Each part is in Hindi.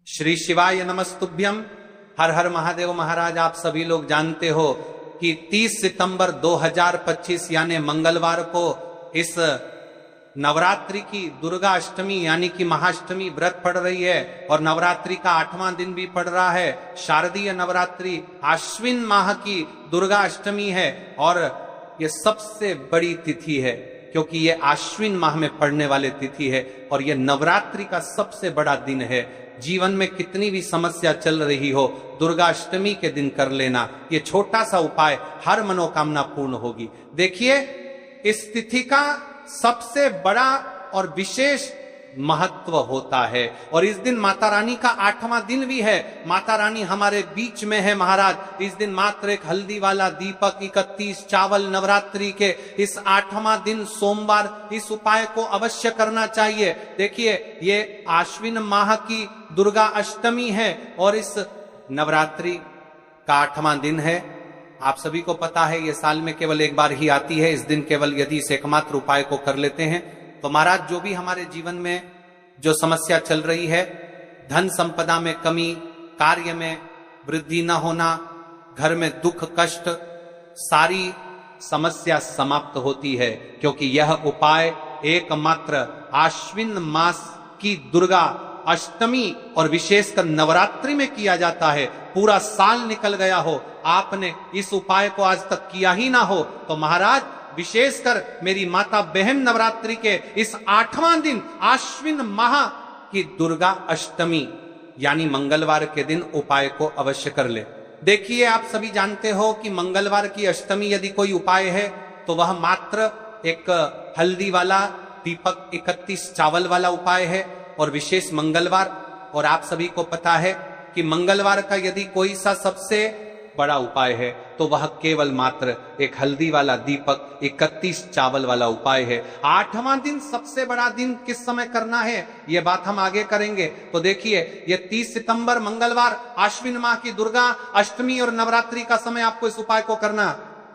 श्री शिवाय नमस्तुभ्यम। हर हर महादेव। महाराज, आप सभी लोग जानते हो कि 30 सितंबर 2025 यानी मंगलवार को इस नवरात्रि की दुर्गा अष्टमी यानी कि महाअष्टमी व्रत पड़ रही है और नवरात्रि का 8वां दिन भी पड़ रहा है। शारदीय नवरात्रि आश्विन माह की दुर्गा अष्टमी है और ये सबसे बड़ी तिथि है क्योंकि ये आश्विन माह में पड़ने वाली तिथि है और ये नवरात्रि का सबसे बड़ा दिन है। जीवन में कितनी भी समस्या चल रही हो, दुर्गा अष्टमी के दिन कर लेना ये छोटा सा उपाय, हर मनोकामना पूर्ण होगी। देखिए, इस तिथि का सबसे बड़ा और विशेष महत्व होता है और इस दिन माता रानी का 8वां दिन भी है। माता रानी हमारे बीच में है। महाराज, इस दिन मात्र एक हल्दी वाला दीपक, 31 चावल, नवरात्रि के इस 8वां दिन सोमवार इस उपाय को अवश्य करना चाहिए। देखिए, ये आश्विन माह की दुर्गा अष्टमी है और इस नवरात्रि का 8वां दिन है। आप सभी को पता है ये साल में केवल एक बार ही आती है। इस दिन केवल यदि इस एकमात्र उपाय को कर लेते हैं तो महाराज, जो भी हमारे जीवन में जो समस्या चल रही है, धन संपदा में कमी, कार्य में वृद्धि न होना, घर में दुख कष्ट, सारी समस्या समाप्त होती है क्योंकि यह उपाय एकमात्र आश्विन मास की दुर्गा अष्टमी और विशेषकर नवरात्रि में किया जाता है। पूरा साल निकल गया हो, आपने इस उपाय को आज तक किया ही ना हो तो महाराज, विशेषकर मेरी माता बहन, नवरात्रि के इस 8वां दिन आश्विन माह की दुर्गा अष्टमी यानी मंगलवार के दिन उपाय को अवश्य कर ले। देखिए, आप सभी जानते हो कि मंगलवार की अष्टमी यदि कोई उपाय है तो वह मात्र एक हल्दी वाला दीपक, 31 चावल वाला उपाय है और विशेष मंगलवार। और आप सभी को पता है कि मंगलवार का यदि कोई सा सबसे बड़ा उपाय है तो वह केवल मात्र एक हल्दी वाला दीपक, 31 चावल वाला उपाय है। 8वां दिन सबसे बड़ा दिन किस समय करना है यह बात हम आगे करेंगे। तो देखिए, ये 30 सितंबर मंगलवार आश्विन माह की दुर्गा अष्टमी और नवरात्रि का समय आपको इस उपाय को करना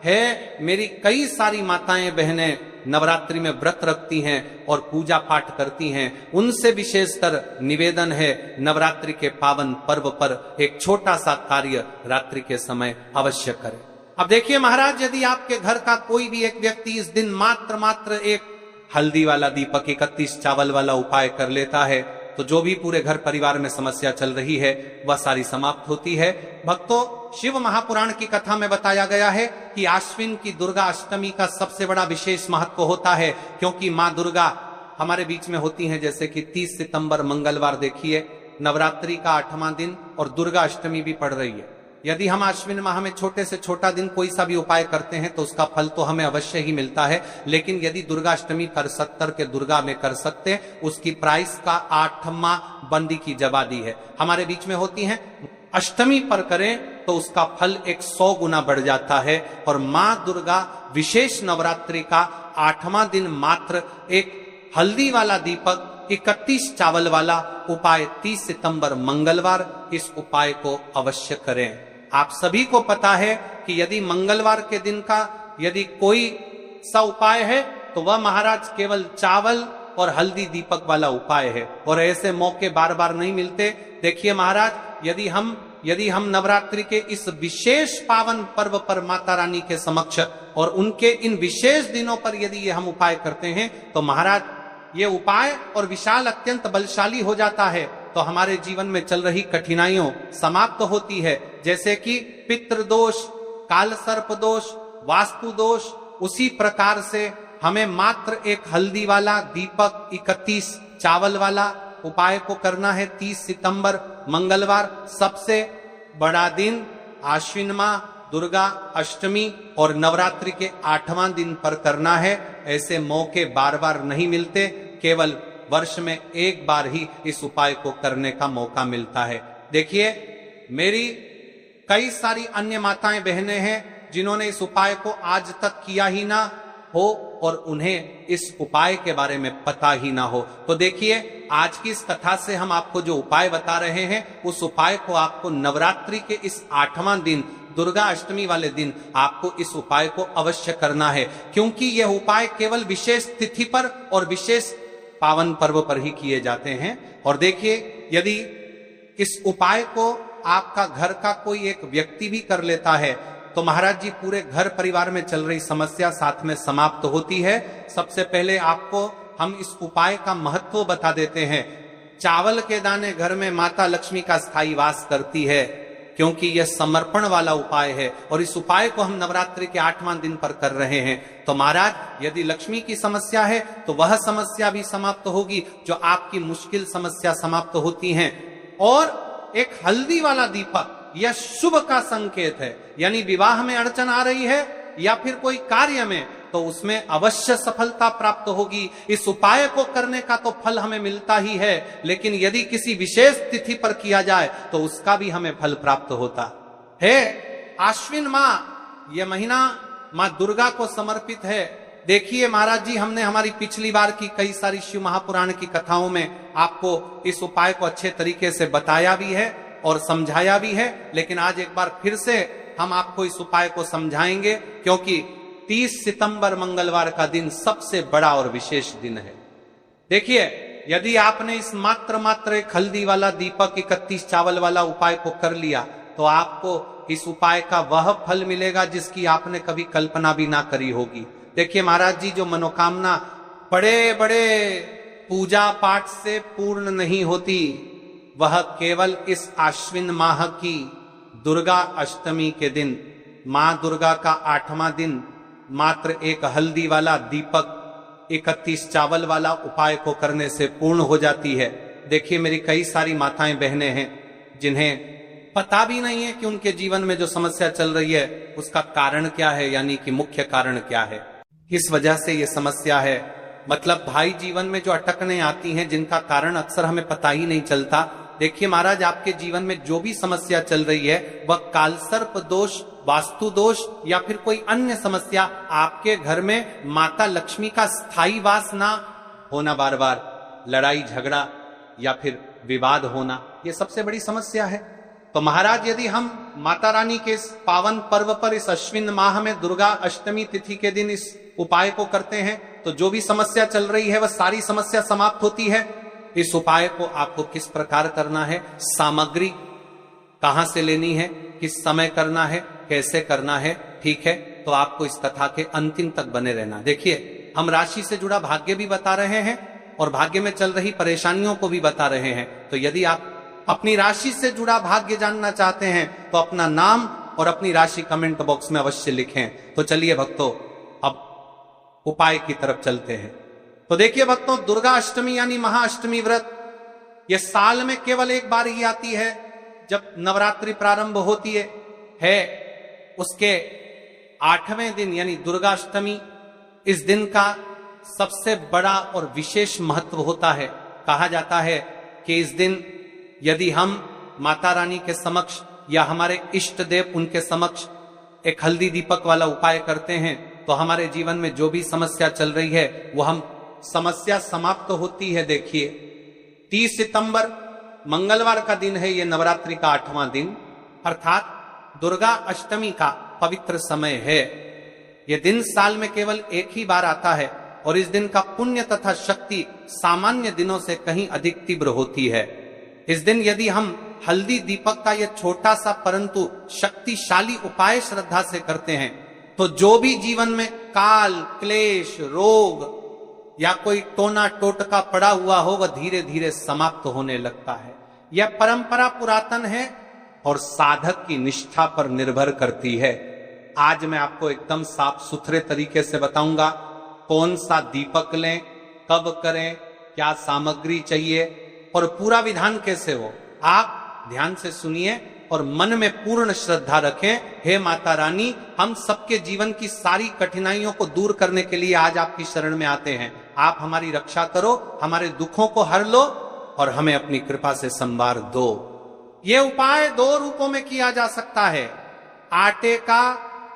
है। मेरी कई सारी माताएं बहनें नवरात्रि में व्रत रखती हैं और पूजा पाठ करती हैं, उनसे विशेषकर निवेदन है नवरात्रि के पावन पर्व पर एक छोटा सा कार्य रात्रि के समय अवश्य करें। अब देखिए महाराज, यदि आपके घर का कोई भी एक व्यक्ति इस दिन मात्र एक हल्दी वाला दीपक, 31 चावल वाला उपाय कर लेता है तो जो भी पूरे घर परिवार में समस्या चल रही है वह सारी समाप्त होती है। भक्तों, शिव महापुराण की कथा में बताया गया है कि आश्विन की दुर्गा अष्टमी का सबसे बड़ा विशेष महत्व होता है क्योंकि माँ दुर्गा हमारे बीच में होती हैं। जैसे कि 30 सितंबर मंगलवार देखिए, नवरात्रि का 8वां दिन और दुर्गा अष्टमी भी पड़ रही है। यदि हम आश्विन माह में छोटे से छोटा दिन कोई सा भी उपाय करते हैं तो उसका फल तो हमें अवश्य ही मिलता है, लेकिन यदि दुर्गा अष्टमी कर 70 के दुर्गा में कर सकते हैं, उसकी प्राइस का 8वां बंदी की जवादी है, हमारे बीच में होती हैं। अष्टमी पर करें तो उसका फल 100 गुना बढ़ जाता है। और माँ दुर्गा विशेष नवरात्रि का 8वां दिन मात्र एक हल्दी वाला दीपक, 31 चावल वाला उपाय 30 सितंबर मंगलवार इस उपाय को अवश्य करें। आप सभी को पता है कि यदि मंगलवार के दिन का यदि कोई सा उपाय है तो वह महाराज केवल चावल और हल्दी दीपक वाला उपाय है और ऐसे मौके बार बार नहीं मिलते। देखिए महाराज, यदि हम नवरात्रि के इस विशेष पावन पर्व पर माता रानी के समक्ष और उनके इन विशेष दिनों पर यदि ये हम उपाय करते हैं तो महाराज, ये उपाय और विशाल अत्यंत बलशाली हो जाता है तो हमारे जीवन में चल रही कठिनाइयों समाप्त होती है। जैसे कि पितृ दोष, काल सर्प दोष, वास्तु दोष, उसी प्रकार से हमें मात्र एक हल्दी वाला दीपक, 31 चावल वाला उपाय को करना है। 30 सितंबर मंगलवार सबसे बड़ा दिन आश्विन माह दुर्गा अष्टमी और नवरात्रि के 8वां दिन पर करना है। ऐसे मौके बार बार नहीं मिलते, केवल वर्ष में एक बार ही इस उपाय को करने का मौका मिलता है। देखिए, मेरी कई सारी अन्य माताएं बहनें हैं जिन्होंने इस उपाय को आज तक किया ही ना हो और उन्हें इस उपाय के बारे में पता ही ना हो। तो देखिए, आज की इस कथा से हम आपको जो उपाय बता रहे हैं उस उपाय को आपको नवरात्रि के इस 8वां दिन दुर्गा अष्टमी वाले दिन आपको इस उपाय को अवश्य करना है क्योंकि यह उपाय केवल विशेष तिथि पर और विशेष पावन पर्व पर ही किए जाते हैं। और देखिए, यदि इस उपाय को आपका घर का कोई एक व्यक्ति भी कर लेता है तो महाराज जी पूरे घर परिवार में चल रही समस्या साथ में समाप्त होती है। सबसे पहले आपको हम इस उपाय का महत्व बता देते हैं। चावल के दाने घर में माता लक्ष्मी का स्थायी वास करती है, क्योंकि यह समर्पण वाला उपाय है और इस उपाय को हम नवरात्रि के 8वां दिन पर कर रहे हैं। तो महाराज यदि लक्ष्मी की समस्या है तो वह समस्या भी समाप्त होगी, जो आपकी मुश्किल समस्या समाप्त होती हैं। और एक हल्दी वाला दीपक यह शुभ का संकेत है, यानी विवाह में अड़चन आ रही है या फिर कोई कार्य में, तो उसमें अवश्य सफलता प्राप्त होगी। इस उपाय को करने का तो फल हमें मिलता ही है, लेकिन यदि किसी विशेष तिथि पर किया जाए तो उसका भी हमें फल प्राप्त होता है। आश्विन माह, यह महीना मां दुर्गा को समर्पित है। देखिए महाराज जी, हमने हमारी पिछली बार की कई सारी शिव महापुराण की कथाओं में आपको इस उपाय को अच्छे तरीके से बताया भी है और समझाया भी है, लेकिन आज एक बार फिर से हम आपको इस उपाय को समझाएंगे, क्योंकि 30 सितंबर मंगलवार का दिन सबसे बड़ा और विशेष दिन है। देखिए, यदि आपने इस मात्र एक हल्दी वाला दीपक 31 चावल वाला उपाय को कर लिया तो आपको इस उपाय का वह फल मिलेगा जिसकी आपने कभी कल्पना भी ना करी होगी। देखिए महाराज जी, जो मनोकामना बड़े बड़े पूजा पाठ से पूर्ण नहीं होती, वह केवल इस आश्विन माह की दुर्गा अष्टमी के दिन, मां दुर्गा का 8वां दिन, मात्र एक हल्दी वाला दीपक 31 चावल वाला उपाय को करने से पूर्ण हो जाती है। देखिए, मेरी कई सारी माताएं बहनें हैं जिन्हें पता भी नहीं है कि उनके जीवन में जो समस्या चल रही है उसका कारण क्या है, यानी कि मुख्य कारण क्या है, किस वजह से ये समस्या है। मतलब भाई जीवन में जो अटकने आती हैं जिनका कारण अक्सर हमें पता ही नहीं चलता। देखिए महाराज, आपके जीवन में जो भी समस्या चल रही है वह कालसर्प दोष, वास्तु दोष या फिर कोई अन्य समस्या, आपके घर में माता लक्ष्मी का स्थायी वास ना होना, बार बार लड़ाई झगड़ा या फिर विवाद होना, ये सबसे बड़ी समस्या है। तो महाराज, यदि हम माता रानी के इस पावन पर्व पर, इस अश्विन माह में दुर्गा अष्टमी तिथि के दिन इस उपाय को करते हैं तो जो भी समस्या चल रही है वह सारी समस्या समाप्त होती है। इस उपाय को आपको किस प्रकार करना है, सामग्री कहां से लेनी है, किस समय करना है, कैसे करना है, ठीक है, तो आपको इस कथा के अंतिम तक बने रहना। देखिए, हम राशि से जुड़ा भाग्य भी बता रहे हैं और भाग्य में चल रही परेशानियों को भी बता रहे हैं। तो यदि आप अपनी राशि से जुड़ा भाग्य जानना चाहते हैं तो अपना नाम और अपनी राशि कमेंट बॉक्स में अवश्य लिखें। तो चलिए भक्तों, अब उपाय की तरफ चलते हैं। तो देखिए भक्तों, दुर्गा अष्टमी यानी महाअष्टमी व्रत, यह साल में केवल एक बार ही आती है जब नवरात्रि प्रारंभ होती है। उसके 8वें दिन यानी दुर्गा अष्टमी, इस दिन का सबसे बड़ा और विशेष महत्व होता है। कहा जाता है कि इस दिन यदि हम माता रानी के समक्ष या हमारे इष्ट देव उनके समक्ष एक हल्दी दीपक वाला उपाय करते हैं तो हमारे जीवन में जो भी समस्या चल रही है वो हम समस्या समाप्त होती है। देखिए, 30 सितंबर मंगलवार का दिन है, ये नवरात्रि का 8वां दिन, अर्थात दुर्गा अष्टमी का पवित्र समय है। यह दिन साल में केवल एक ही बार आता है और इस दिन का पुण्य तथा शक्ति सामान्य दिनों से कहीं अधिक तीव्र होती है। इस दिन यदि हम हल्दी दीपक का यह छोटा सा परंतु शक्तिशाली उपाय श्रद्धा से करते हैं तो जो भी जीवन में काल, क्लेश, रोग या कोई टोना टोटका पड़ा हुआ हो वह धीरे धीरे समाप्त होने लगता है। यह परंपरा पुरातन है और साधक की निष्ठा पर निर्भर करती है। आज मैं आपको एकदम साफ सुथरे तरीके से बताऊंगा कौन सा दीपक लें, कब करें, क्या सामग्री चाहिए और पूरा विधान कैसे हो। आप ध्यान से सुनिए और मन में पूर्ण श्रद्धा रखें। हे माता रानी, हम सबके जीवन की सारी कठिनाइयों को दूर करने के लिए आज आपकी शरण में आते हैं। आप हमारी रक्षा करो, हमारे दुखों को हर लो और हमें अपनी कृपा से संवार दो। ये उपाय 2 रूपों में किया जा सकता है। आटे का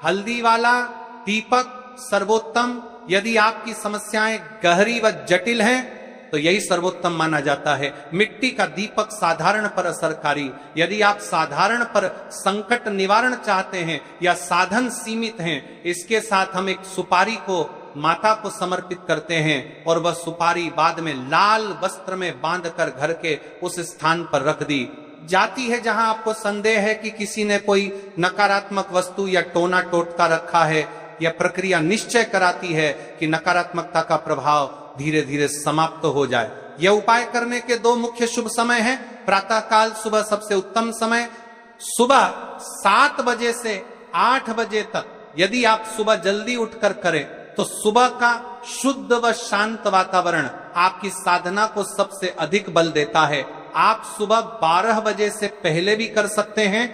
हल्दी वाला दीपक सर्वोत्तम, यदि आपकी समस्याएं गहरी व जटिल हैं तो यही सर्वोत्तम माना जाता है। मिट्टी का दीपक साधारण पर असरकारी, यदि आप साधारण पर संकट निवारण चाहते हैं या साधन सीमित हैं, इसके साथ हम एक सुपारी को माता को समर्पित करते हैं और वह सुपारी बाद में लाल वस्त्र में बांधकर घर के उस स्थान पर रख दी। जाती है जहां आपको संदेह है कि किसी ने कोई नकारात्मक वस्तु या टोना टोटका रखा है, यह प्रक्रिया निश्चय कराती है कि नकारात्मकता का प्रभाव धीरे धीरे समाप्त हो जाए। यह उपाय करने के दो मुख्य शुभ समय हैं। प्रातः काल सुबह सबसे उत्तम समय, सुबह 7 बजे से 8 बजे तक यदि आप सुबह जल्दी उठकर करें तो सुबह का शुद्ध व शांत वातावरण आपकी साधना को सबसे अधिक बल देता है। आप सुबह 12 बजे से पहले भी कर सकते हैं,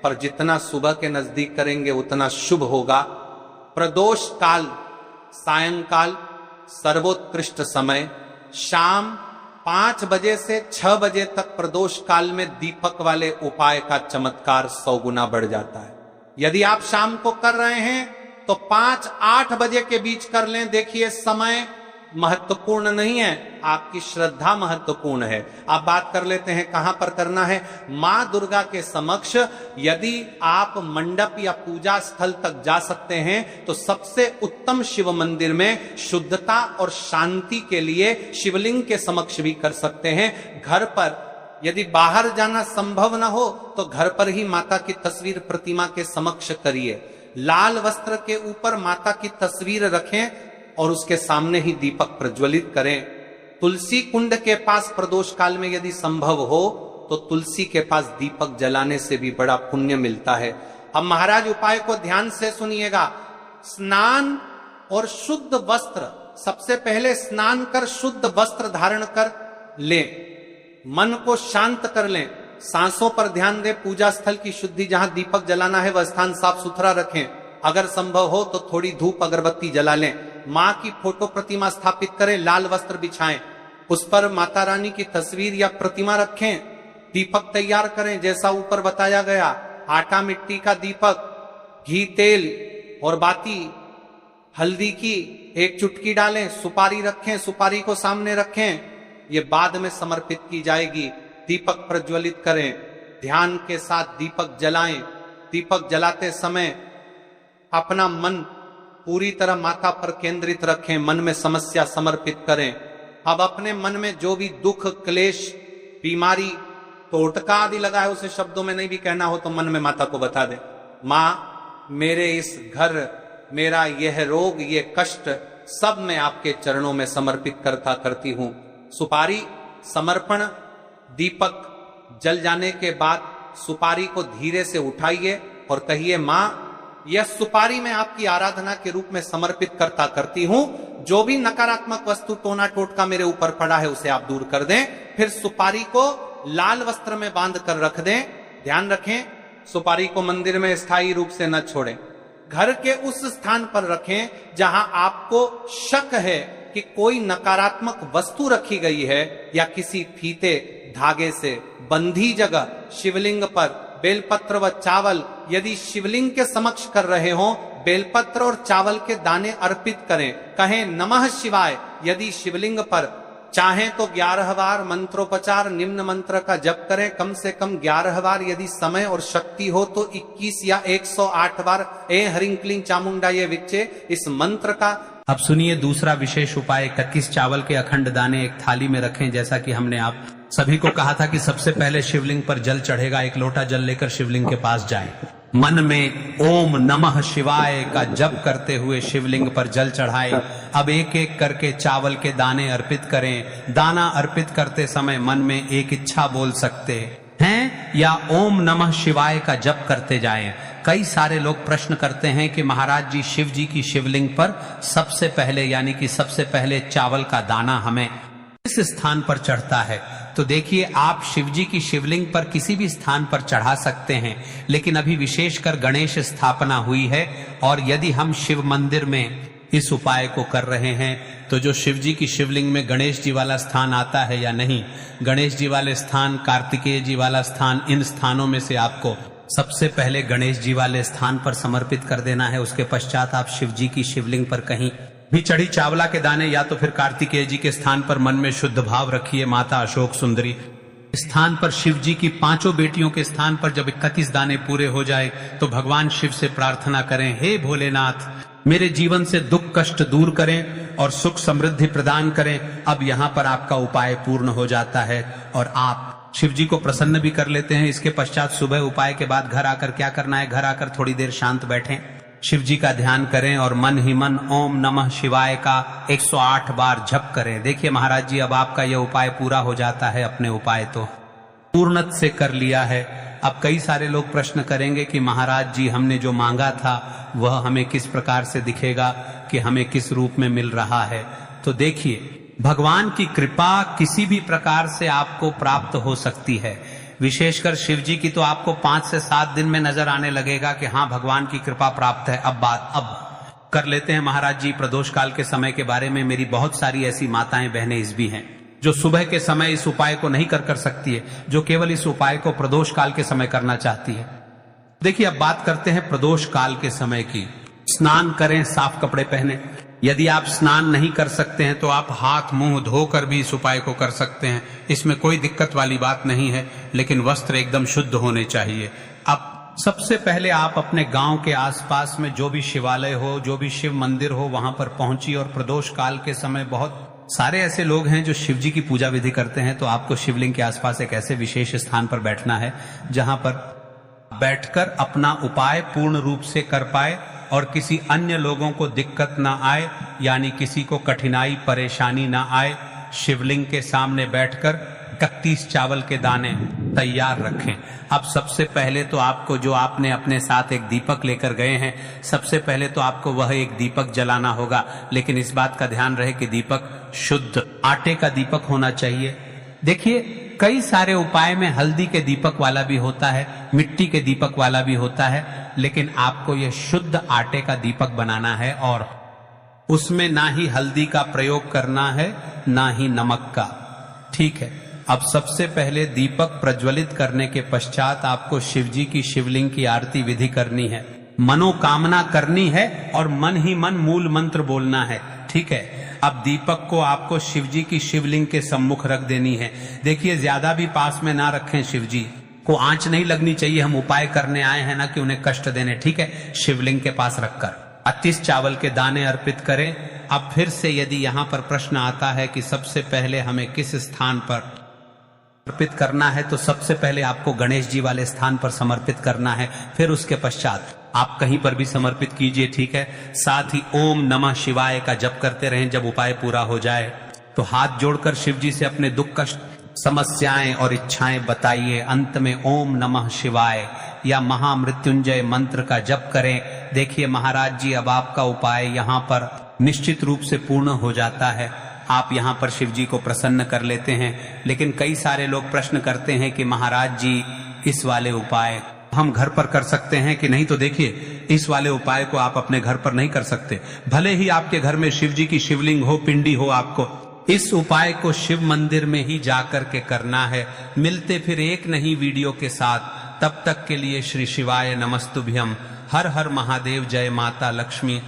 पर जितना सुबह के नजदीक करेंगे उतना शुभ होगा। प्रदोष काल सायंकाल सर्वोत्कृष्ट समय, शाम 5 बजे से 6 बजे तक प्रदोष काल में दीपक वाले उपाय का चमत्कार 100 गुना बढ़ जाता है। यदि आप शाम को कर रहे हैं तो 5-8 बजे के बीच कर लें। देखिए समय महत्वपूर्ण नहीं है, आपकी श्रद्धा महत्वपूर्ण है। आप बात कर लेते हैं कहां पर करना है। मां दुर्गा के समक्ष यदि आप मंडप या पूजा स्थल तक जा सकते हैं तो सबसे उत्तम शिव मंदिर में शुद्धता और शांति के लिए शिवलिंग के समक्ष भी कर सकते हैं। घर पर यदि बाहर जाना संभव न हो तो घर पर ही माता की तस्वीर प्रतिमा के समक्ष करिए। लाल वस्त्र के ऊपर माता की तस्वीर रखें और उसके सामने ही दीपक प्रज्वलित करें। तुलसी कुंड के पास प्रदोष काल में यदि संभव हो तो तुलसी के पास दीपक जलाने से भी बड़ा पुण्य मिलता है। अब महाराज उपाय को ध्यान से सुनिएगा। स्नान और शुद्ध वस्त्र, सबसे पहले स्नान कर शुद्ध वस्त्र धारण कर लें, मन को शांत कर लें, सांसों पर ध्यान दें, पूजा स्थल की शुद्धि, जहां दीपक जलाना है वह स्थान साफ सुथरा रखें। अगर संभव हो तो थोड़ी धूप अगरबत्ती जला लें। मां की फोटो प्रतिमा स्थापित करें, लाल वस्त्र बिछाएं, उस पर माता रानी की तस्वीर या प्रतिमा रखें। दीपक तैयार करें जैसा ऊपर बताया गया। आटा मिट्टी का दीपक, घी तेल और बाती हल्दी की 1 चुटकी डालें, सुपारी रखें, सुपारी को सामने रखें, ये बाद में समर्पित की जाएगी। दीपक प्रज्वलित करें, ध्यान के साथ दीपक जलाएं। दीपक जलाते समय अपना मन पूरी तरह माता पर केंद्रित रखें, मन में समस्या समर्पित करें। अब अपने मन में जो भी दुख, क्लेश, बीमारी, टोटका आदि लगा है उसे शब्दों में नहीं भी कहना हो तो मन में माता को बता दे। मां, मेरे इस घर, मेरा यह रोग, ये कष्ट सब मैं आपके चरणों में समर्पित करती हूं। सुपारी समर्पण, दीपक जल जाने के बाद सुपारी को धीरे से उठाइए और कहिए, मां यह सुपारी मैं आपकी आराधना के रूप में समर्पित करती हूं। जो भी नकारात्मक वस्तु, टोना टोटका मेरे ऊपर पड़ा है उसे आप दूर कर दें। फिर सुपारी को लाल वस्त्र में बांध कर रख दें। ध्यान रखें सुपारी को मंदिर में स्थायी रूप से न छोड़ें, घर के उस स्थान पर रखें जहां आपको शक है कि कोई नकारात्मक वस्तु रखी गई है या किसी फीते धागे से बंधी जगह। शिवलिंग पर बेलपत्र व चावल, यदि शिवलिंग के समक्ष कर रहे हो, बेलपत्र और चावल के दाने अर्पित करें। कहें नमः शिवाय। यदि शिवलिंग पर चाहें तो 11 बार मंत्रोपचार निम्न मंत्र का जप करें, कम से कम 11 बार। यदि समय और शक्ति हो तो 21 या 108 बार ए हरिं क्लीं चामुंडा ये विच्चे इस मंत्र का। अब सुनिए दूसरा विशेष उपाय। 31 चावल के अखंड दाने एक थाली में रखें। जैसा कि हमने आप सभी को कहा था कि सबसे पहले शिवलिंग पर जल चढ़ेगा, 1 लोटा जल लेकर शिवलिंग के पास जाएं। मन में ओम नमः शिवाय का जप करते हुए शिवलिंग पर जल चढ़ाएं। अब एक एक करके चावल के दाने अर्पित करें। दाना अर्पित करते समय मन में एक इच्छा बोल सकते हैं या ओम नमः शिवाय का जप करते जाएं। कई सारे लोग प्रश्न करते हैं कि महाराज जी, शिव जी की शिवलिंग पर सबसे पहले यानी कि सबसे पहले चावल का दाना हमें किस स्थान पर चढ़ता है? तो देखिए, आप शिव जी की शिवलिंग पर किसी भी स्थान पर चढ़ा सकते हैं, लेकिन अभी विशेषकर गणेश स्थापना हुई है और यदि हम शिव मंदिर में इस उपाय को कर रहे हैं तो जो शिव जी की शिवलिंग में गणेश जी वाला स्थान आता है या नहीं, गणेश जी वाले स्थान, कार्तिकेय जी वाला स्थान, इन स्थानों में से आपको सबसे पहले गणेश जी वाले स्थान पर समर्पित कर देना है। उसके पश्चात आप शिव जी की शिवलिंग पर कहीं भी चढ़ी चावला के दाने या तो फिर कार्तिकेय जी के स्थान पर मन में शुद्ध भाव रखिए। माता अशोक सुंदरी स्थान पर शिव जी की 5 बेटियों के स्थान पर जब 31 दाने पूरे हो जाए तो भगवान शिव से प्रार्थना करें, हे भोलेनाथ, मेरे जीवन से दुख कष्ट दूर करें और सुख समृद्धि प्रदान करें। अब यहाँ पर आपका उपाय पूर्ण हो जाता है और आप शिव जी को प्रसन्न भी कर लेते हैं। इसके पश्चात सुबह उपाय के बाद घर आकर क्या करना है, घर आकर थोड़ी देर शांत बैठें, शिव जी का ध्यान करें और मन ही मन ओम नमः शिवाय का 108 बार जप करें। देखिए महाराज जी, अब आपका यह उपाय पूरा हो जाता है। अपने उपाय तो पूर्णत से कर लिया है। अब कई सारे लोग प्रश्न करेंगे कि महाराज जी, हमने जो मांगा था वह हमें किस प्रकार से दिखेगा, कि हमें किस रूप में मिल रहा है। तो देखिए, भगवान की कृपा किसी भी प्रकार से आपको प्राप्त हो सकती है। विशेषकर शिव जी की तो आपको 5 से 7 दिन में नजर आने लगेगा कि हाँ, भगवान की कृपा प्राप्त है। अब कर लेते हैं महाराज जी प्रदोष काल के समय के बारे में। मेरी बहुत सारी ऐसी माताएं बहनें इस भी हैं जो सुबह के समय इस उपाय को नहीं कर सकती है, जो केवल इस उपाय को प्रदोष काल के समय करना चाहती है। देखिए, अब बात करते हैं प्रदोष काल के समय की। स्नान करें, साफ कपड़े पहने। यदि आप स्नान नहीं कर सकते हैं तो आप हाथ मुंह धोकर भी इस उपाय को कर सकते हैं, इसमें कोई दिक्कत वाली बात नहीं है, लेकिन वस्त्र एकदम शुद्ध होने चाहिए। अब सबसे पहले आप अपने गांव के आसपास में जो भी शिवालय हो, जो भी शिव मंदिर हो, वहां पर पहुंचिए। और प्रदोष काल के समय बहुत सारे ऐसे लोग हैं जो शिव जी की पूजा विधि करते हैं, तो आपको शिवलिंग के आसपास एक ऐसे विशेष स्थान पर बैठना है जहां पर बैठकर अपना उपाय पूर्ण रूप से कर पाए और किसी अन्य लोगों को दिक्कत ना आए, यानी किसी को कठिनाई परेशानी ना आए। शिवलिंग के सामने बैठकर 31 चावल के दाने तैयार रखें। अब सबसे पहले तो आपको, जो आपने अपने साथ एक दीपक लेकर गए हैं, सबसे पहले तो आपको वह एक दीपक जलाना होगा। लेकिन इस बात का ध्यान रहे कि दीपक शुद्ध आटे का दीपक होना चाहिए। देखिए, कई सारे उपाय में हल्दी के दीपक वाला भी होता है, मिट्टी के दीपक वाला भी होता है, लेकिन आपको यह शुद्ध आटे का दीपक बनाना है और उसमें ना ही हल्दी का प्रयोग करना है ना ही नमक का। ठीक है। अब सबसे पहले दीपक प्रज्वलित करने के पश्चात आपको शिव जी की शिवलिंग की आरती विधि करनी है, मनोकामना करनी है और मन ही मन मूल मंत्र बोलना है। ठीक है। अब दीपक को आपको शिव जी की शिवलिंग के सम्मुख रख देनी है। देखिए, ज्यादा भी पास में ना रखें, शिव जी को आंच नहीं लगनी चाहिए। हम उपाय करने आए हैं ना कि उन्हें कष्ट देने। ठीक है। शिवलिंग के पास रखकर 31 चावल के दाने अर्पित करें। अब फिर से यदि यहाँ पर प्रश्न आता है कि सबसे पहले हमें किस स्थान पर अर्पित करना है, तो सबसे पहले आपको गणेश जी वाले स्थान पर समर्पित करना है। फिर उसके पश्चात आप कहीं पर भी समर्पित कीजिए। ठीक है। साथ ही ओम नमः शिवाय का जप करते रहें। जब उपाय पूरा हो जाए तो हाथ जोड़कर शिव जी से अपने दुख कष्ट, समस्याएं और इच्छाएं बताइए। अंत में ओम नमः शिवाय या महामृत्युंजय मंत्र का जप करें। देखिए महाराज जी, अब आपका उपाय यहाँ पर निश्चित रूप से पूर्ण हो जाता है। आप यहाँ पर शिव जी को प्रसन्न कर लेते हैं। लेकिन कई सारे लोग प्रश्न करते हैं कि महाराज जी, इस वाले उपाय हम घर पर कर सकते हैं कि नहीं? तो देखिए, इस वाले उपाय को आप अपने घर पर नहीं कर सकते। भले ही आपके घर में शिव जी की शिवलिंग हो, पिंडी हो, आपको इस उपाय को शिव मंदिर में ही जाकर के करना है। मिलते फिर एक नई वीडियो के साथ। तब तक के लिए श्री शिवाय नमस्तुभ्यम। हर हर महादेव। जय माता लक्ष्मी।